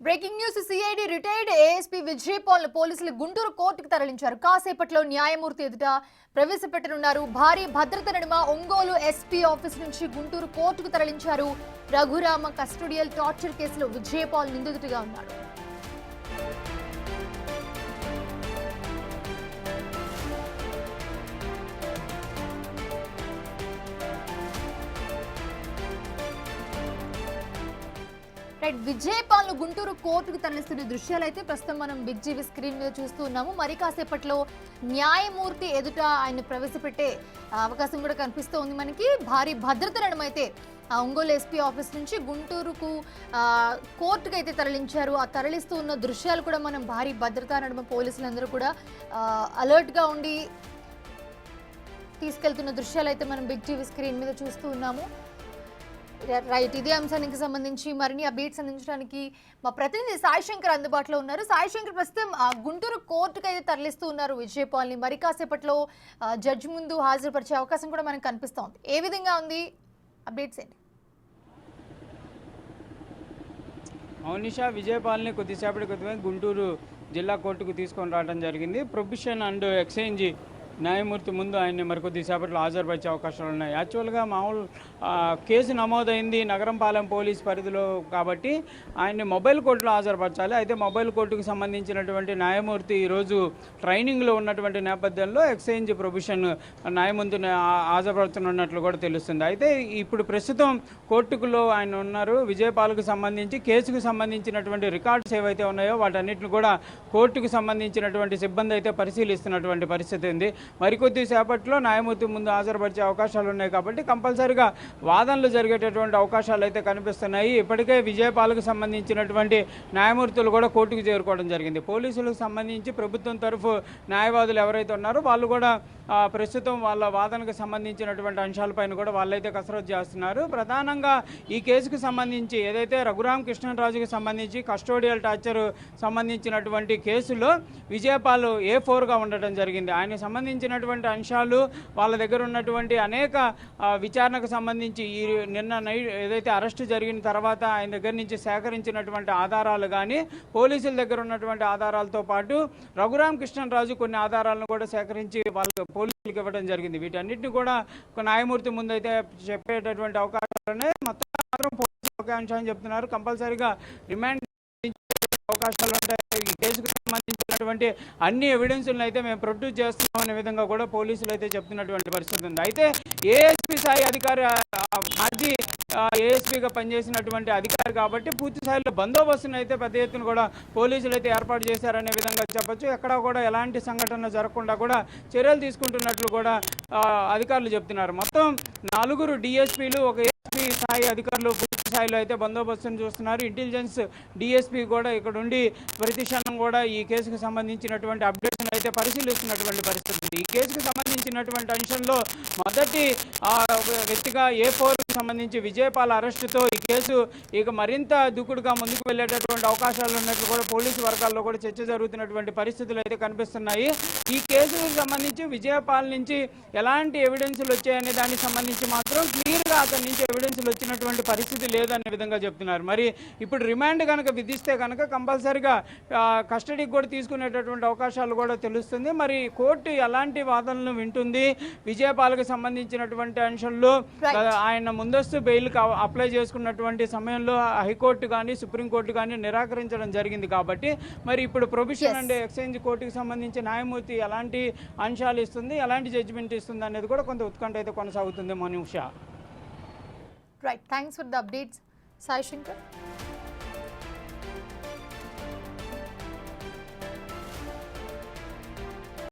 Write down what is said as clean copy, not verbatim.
Breaking news CID retired ASP Vijay Paul పోలీసులు గుంటూరు కోర్టుకు తరలించారు. కాసేపట్లో న్యాయమూర్తి ఎదుట ప్రవేశపెట్టనున్నారు. భారీ భద్రత నడుమ ఒంగోలు ఎస్పీ ఆఫీస్ నుంచి గుంటూరు కోర్టుకు తరలించారు. రఘురామ కస్టోడియల్ టార్చర్ కేసులో విజయ్ పాల్ నిందితుడిగా ఉన్నారు. విజయ్ పాల్ ను గుంటూరు కోర్టుకు తరలిస్తున్న దృశ్యాలు అయితే ప్రస్తుతం మనం బిగ్ జీవీ స్క్రీన్ మీద చూస్తూ ఉన్నాము. మరి కాసేపట్లో న్యాయమూర్తి ఎదుట ఆయన ప్రవేశపెట్టే అవకాశం కూడా కనిపిస్తూ ఉంది మనకి. భారీ భద్రత నడుమైతే ఒంగోలు ఎస్పీ ఆఫీస్ నుంచి గుంటూరుకు కోర్టుకు అయితే తరలించారు. ఆ తరలిస్తూ ఉన్న దృశ్యాలు కూడా మనం భారీ భద్రతా నడుమ పోలీసులందరూ కూడా అలర్ట్గా ఉండి తీసుకెళ్తున్న దృశ్యాలు అయితే మనం బిగ్ జీవీ స్క్రీన్ మీద చూస్తూ ఉన్నాము. రైట్, ఇదే అంశానికి సంబంధించి మరిన్ని అప్డేట్స్ అందించడానికి మా ప్రతినిధి సాయి శంకర్ అందుబాటులో ఉన్నారు. సాయి శంకర్, ప్రస్తుతం గుంటూరు కోర్టుకు అయితే తరలిస్తూ ఉన్నారు విజయ్ పాల్ని. మరి కాసేపట్లో జడ్జి ముందు హాజరుపరిచే అవకాశం కూడా మనకు కనిపిస్తూ ఉంది. ఏ విధంగా ఉంది అప్డేట్స్ ఏంటి? మౌనిషా, విజయ్ పాల్ని కొద్దిసేపటి క్రితమే గుంటూరు జిల్లా కోర్టుకు తీసుకొని రావడం జరిగింది. ప్రొబిషన్ అండ్ ఎక్స్చేంజ్ న్యాయమూర్తి ముందు ఆయన్ని మరికొద్దిసేపట్లో హాజరుపరిచే అవకాశాలు ఉన్నాయి. యాక్చువల్గా మామూలు కేసు నమోదైంది నగరంపాలెం పోలీస్ పరిధిలో కాబట్టి ఆయన్ని మొబైల్ కోర్టులో హాజరుపరచాలి. అయితే మొబైల్ కోర్టుకు సంబంధించినటువంటి న్యాయమూర్తి ఈరోజు ట్రైనింగ్లో ఉన్నటువంటి నేపథ్యంలో ఎక్స్చేంజ్ ప్రొబిషన్ న్యాయమూర్తిని హాజరుపరుతున్నట్లు కూడా తెలుస్తుంది. అయితే ఇప్పుడు ప్రస్తుతం కోర్టుకులో ఆయన ఉన్నారు. విజయపాల్కు సంబంధించి కేసుకు సంబంధించినటువంటి రికార్డ్స్ ఏవైతే ఉన్నాయో వాటన్నిటిని కూడా కోర్టుకు సంబంధించినటువంటి సిబ్బంది అయితే పరిశీలిస్తున్నటువంటి పరిస్థితి ఉంది. మరికొద్ది సేపట్లో న్యాయమూర్తి ముందు హాజరుపరిచే అవకాశాలు ఉన్నాయి కాబట్టి కంపల్సరీగా వాదనలు జరిగేటటువంటి అవకాశాలు అయితే కనిపిస్తున్నాయి. ఇప్పటికే విజయపాల్కు సంబంధించినటువంటి న్యాయమూర్తులు కూడా కోర్టుకు చేరుకోవడం జరిగింది. పోలీసులకు సంబంధించి ప్రభుత్వం తరఫు న్యాయవాదులు ఎవరైతే ఉన్నారో వాళ్ళు కూడా ప్రస్తుతం వాళ్ళ వాదనకు సంబంధించినటువంటి అంశాలపైన కూడా వాళ్ళైతే కసరత్తు చేస్తున్నారు. ప్రధానంగా ఈ కేసుకు సంబంధించి ఏదైతే రఘురామ కృష్ణరాజుకి సంబంధించి కస్టోడియల్ టార్చర్ సంబంధించినటువంటి కేసులో విజయపాల్ A4గా ఉండటం జరిగింది. ఆయనకు సంబంధించినటువంటి అంశాలు వాళ్ళ దగ్గర ఉన్నటువంటి అనేక విచారణకు సంబంధించి ఈ నిన్న నైట్ ఏదైతే అరెస్టు జరిగిన తర్వాత ఆయన దగ్గర నుంచి సేకరించినటువంటి ఆధారాలు కానీ పోలీసుల దగ్గర ఉన్నటువంటి ఆధారాలతో పాటు రఘురామ కృష్ణరాజు కొన్ని ఆధారాలను కూడా సేకరించి వాళ్ళకు పోలీసులకు ఇవ్వడం జరిగింది. వీటన్నిటిని కూడా ఒక న్యాయమూర్తి ముందు అయితే చెప్పేటటువంటి అవకాశాలనే మొత్తం మాత్రం పోలీసులు ఒక అంశాన్ని చెప్తున్నారు. కంపల్సరీగా రిమాండ్ అవకాశాలు ఉంటాయి. ఈ కేసుకు సంబంధించినటువంటి అన్ని ఎవిడెన్స్లను అయితే మేము ప్రొడ్యూస్ చేస్తున్నాం అనే విధంగా కూడా పోలీసులు అయితే చెప్తున్నటువంటి పరిస్థితి ఉంది. అయితే ఏఎస్పీ స్థాయి అధికారి మాజీ ఏఎస్పీగా పనిచేసినటువంటి అధికారి కాబట్టి పూర్తి స్థాయిలో బందోబస్తును అయితే పెద్ద ఎత్తున కూడా పోలీసులు అయితే ఏర్పాటు చేశారనే విధంగా చెప్పొచ్చు. ఎక్కడా కూడా ఎలాంటి సంఘటన జరగకుండా కూడా చర్యలు తీసుకుంటున్నట్లు కూడా అధికారులు చెప్తున్నారు. మొత్తం 4 DSPలు ఒక ఏఎస్పీ స్థాయి అధికారులు స్థాయిలో అయితే బందోబస్తును చూస్తున్నారు. ఇంటెలిజెన్స్ DSP కూడా ఇక్కడ ఉండి ప్రతి క్షణం కూడా ఈ కేసుకు సంబంధించినటువంటి అప్డేట్స్ను అయితే పరిశీలిస్తున్నటువంటి పరిస్థితి. ఈ కేసుకు సంబంధించినటువంటి అంశంలో మొదటి వ్యక్తిగా A4కు సంబంధించి విజయపాల్ అరెస్టుతో ఈ కేసు ఇక మరింత దూకుడుగా ముందుకు వెళ్ళేటటువంటి అవకాశాలు ఉన్నట్లు కూడా పోలీసు వర్గాల్లో కూడా చర్చ జరుగుతున్నటువంటి పరిస్థితులు అయితే కనిపిస్తున్నాయి. ఈ కేసుకు సంబంధించి విజయపాల్ నుంచి ఎలాంటి ఎవిడెన్సులు వచ్చాయనే దానికి సంబంధించి మాత్రం క్లియర్గా అతని నుంచి ఎవిడెన్సులు వచ్చినటువంటి పరిస్థితి లేదనే విధంగా చెప్తున్నారు. మరి ఇప్పుడు రిమాండ్ కనుక విధిస్తే కనుక కంపల్సరీగా కస్టడీకి కూడా తీసుకునేటటువంటి అవకాశాలు కూడా తెలుస్తుంది. మరి కోర్టు ఎలాంటి వాదనలు వింటుంది, విజయపాల్కి సంబంధించినటువంటి అంశంలో ఆయన ముందస్తు బెయిల్కి అప్లై చేసుకున్నటువంటి సమయంలో హైకోర్టు కానీ సుప్రీంకోర్టు కానీ నిరాకరించడం జరిగింది. కాబట్టి మరి ఇప్పుడు ప్రొబిషన్ అండ్ ఎక్స్చేంజ్ కోర్టుకి సంబంధించి న్యాయమూర్తి ఎలాంటి అంశాలు ఇస్తుంది, ఎలాంటి జడ్జిమెంట్ ఇస్తుంది అనేది కూడా కొంత ఉత్కంఠ అయితే కొనసాగుతుంది. మనూషా. Right, thanks for the updates, Sai Shankar.